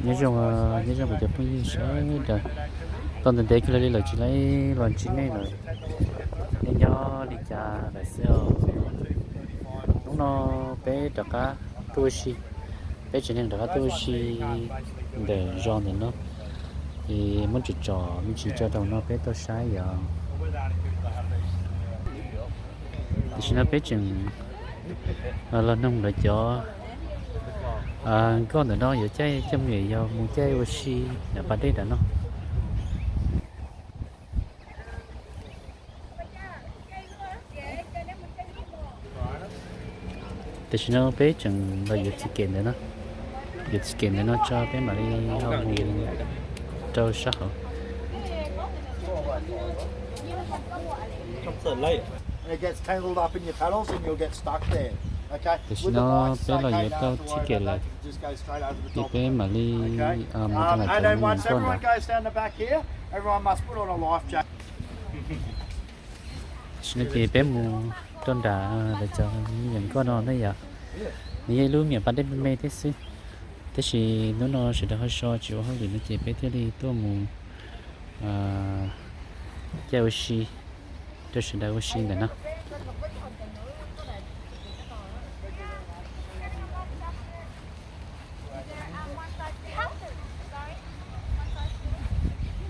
nhớ rằng bây giờ cũng sẽ được toàn tình thế cái là chỉ lấy loạn chín này rồi nên nhớ đi cha là sao lúc nó bé đặc cá tôi xí bé chỉ nên đặc cá tôi xí để rong thì nó thì muốn chỉ trò muốn chỉ cho đầu nó bé tôi sai giờ thì nó bé chừng là nông là cho con nó giờ chơi trong nghề giờ muốn chơi oxy là bắt đấy đã nó thì nó bé chừng là giờ chỉ kiện nữa nó giờ chỉ kiện nữa nó cho bé mà đi không trâu sắc hả It gets tangled up in your paddles and you'll get stuck there. Okay. thì With the nó bikes, bé okay, là you giờ don't tao have to chỉ worry kiện about là that. You just go straight over the thì top. bé mà đi Okay. một cái And này then once cho everyone nó goes down the back here, everyone must put on a life jacket. nó thì bé mua trôn đá để cho những con nó đấy giờ như luôn miệng bắt đến mê thế xí thế thì nó sẽ được hơi so chịu hơn vì nó chỉ bé thế đi tôi mua chơi oxy tôi sẽ được oxy này nó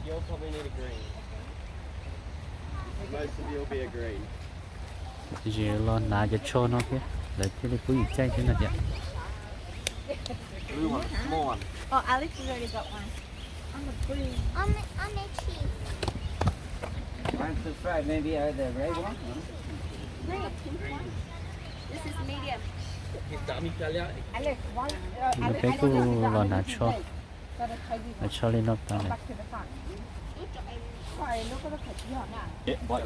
You'll probably need a green. Most of you will be a green. thì chỉ lo nã cho nó kia để cái này quý chơi thế nào vậy Blue one, small one. Oh, Alex has already got one. I'm a green. I'm a cheese. Mine's the fried, maybe the red one. Green. This is medium. Alex, why? nó bé cứ lo nã cho lên nó ta này Back to the front. Sorry, look at the picture. Yeah, what?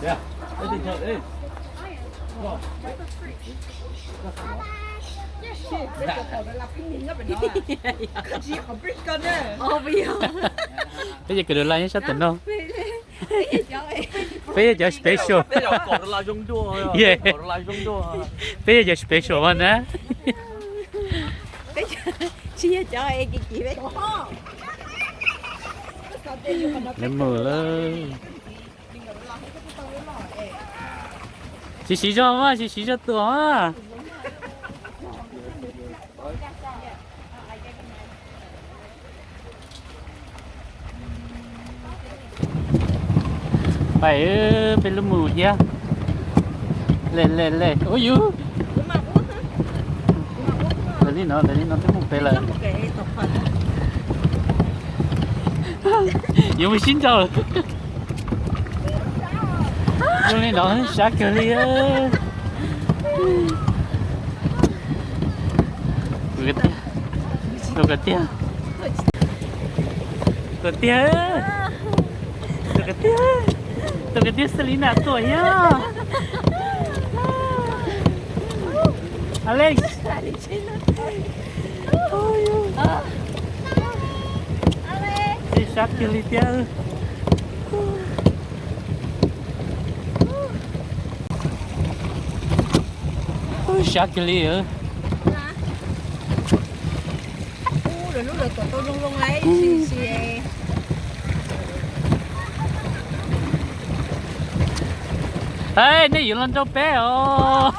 Yeah. I think that is. Oh, bây giờ. bây giờ cái đồ lại sao tận đâu bây giờ special Bây giờ cổ là dùng đua rồi. Yeah. Cổ là dùng đua. bây giờ special mà nè Chia cho em cái gì vậy? lên mưa lên chị xí cho mà chị xí cho tôi à phải bên lúc mùa kia lên ôi dữ lên đi nó tới một bên là yêu xin chào yêu lên đó sát cái đi á tôi cái tia Selena tuổi á Alex đi sát cái đi tia sát cái đi á Rồi lúc rồi tôi luôn lấy xì ê này lên cho bé ồ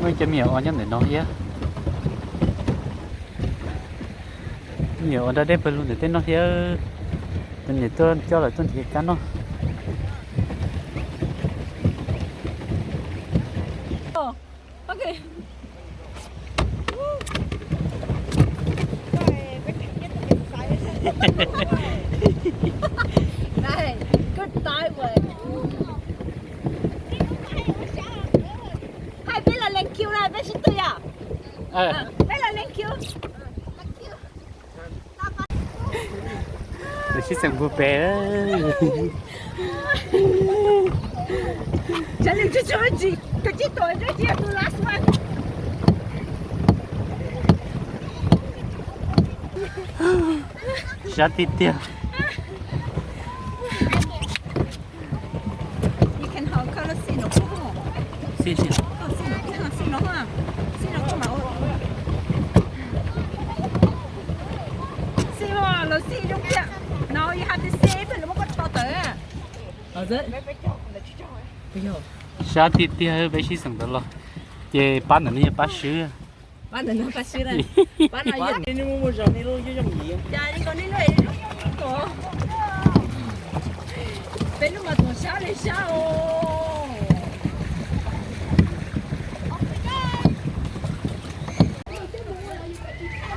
mấy cái miệng anh để nói nhé nhiều ở đây đẹp luôn để tên nó nhé tên này tôi cho là tên thiệt cắn nó Okay. Này, good dive. Hai biết là lên kêu này, biết xin tôi à? Biết là lên kêu. để chị xem vui bé Chả liệu cho chơi gì? Cái chiếc tuổi đó chị tôi last one. sát tí tia 谢谢。xin nó ha, xin nó không bảo. Xin mà nó xin trong kia, now you have to save it, nó mới có cho tới à. Ở dưới. Bây giờ. Sao thì hơi bé xí sừng đó lo. Chị bán là như bán sữa. Bán là nó bán sữa đây. Bán là Bán đi mua rồi đi luôn chứ trong gì. dạ đi còn đi nuôi đi lúc bên lúc mà còn sao lấy sao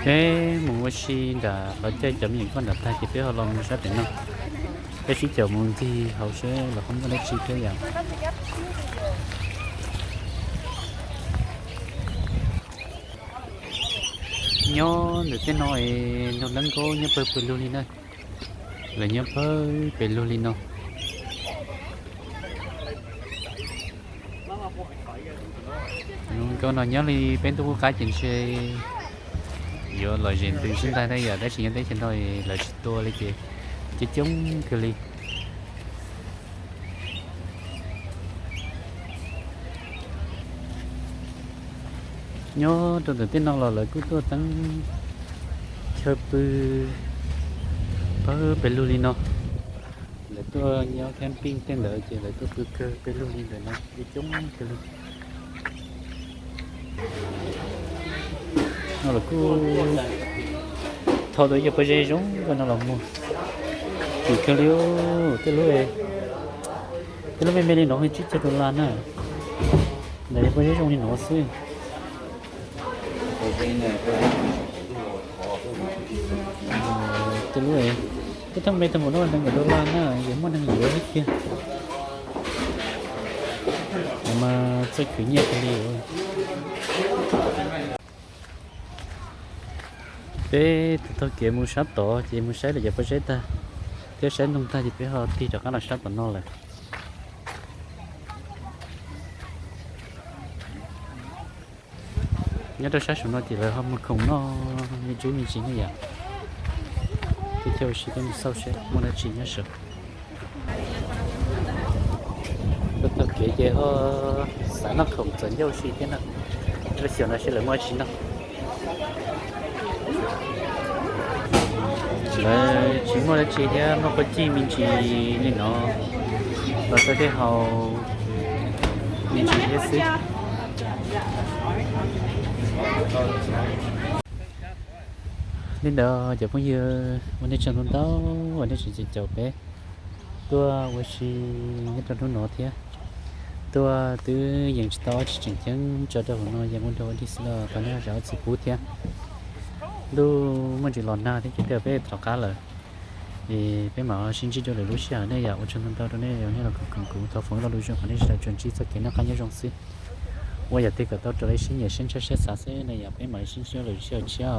Cái mùng xí đã ở chơi chậm những con đợt thay thì phía họ lòng sát đến nó. Cái xí chậm mùng thì hậu sẽ là không có lấy chi thế nào. Nhớ được cái nói nó lắng cố nhớ bơi bơi luôn đi nơi là nhớ bơi luôn đi nó câu nào nhớ đi bên tôi có cái chuyện xe giờ lời chuyện từ chúng ta đây giờ đã chỉ thấy trên đôi lời tua lấy chị chỉ chống cái ly nhớ tôi tự tin là lời của tôi tăng chơi bơi pelulino để tôi nhớ camping tên lợi chỉ để tôi cơ pelulino để nó đi chống cái ly nó là cứ thôi tôi giờ bây giờ giống cái nó là mua thì cái liu cái lúa bên này nó hơi chít cho tôi lan à để bây giờ giống như nó xí cái lúa cái thằng bên thằng nó đang ở đô lan á giống mà đang ở hết kia mà chơi khỉ nhẹ cái liu bé tôi kể mua sát tổ chỉ mua sát là giờ phải sát ta cái sát nông ta thì phải họ thì cho cái là sát của nó là nhớ tôi sát của nó thì là không một không nó như chú như chính như vậy thì theo sự cái sau sẽ mua nó chỉ nhớ sợ tôi kể về họ sản nó không dẫn nhau gì thế nào cái xíu nó sẽ là mua chín đâu là chỉ mua là chỉ theo nó có chi mình chỉ nên nó và tôi thấy họ mình chỉ hết sức nên đó giờ bây giờวันนี้ฉันต้องวันนี้ฉันจะจบไปตัววันที่นี่ตอนนู้นเทียตัวตัวอย่างต่อจริงจังจะได้หัวน้อยอย่างวันที่สิบแล้วตอนนี้เราจะสิบพูดเทียดูมันจะหลอนหน้าที่จะเดินไปต่อการเลยไปหมอชิ้นที่จะเลยรู้เสียเนี่ยอยากวันฉันต้องตัวนี้อย่างนี้เรากูตัวฝนเราดูช่วงนี้จะจนที่จะเกิดนักการยังสิว่าอยากติดกับตัวจะเลยชิ้นใหญ่ชิ้นเช็ดสาเซ่เนี่ยอยากไปหมอชิ้นที่เลยเชี่ยว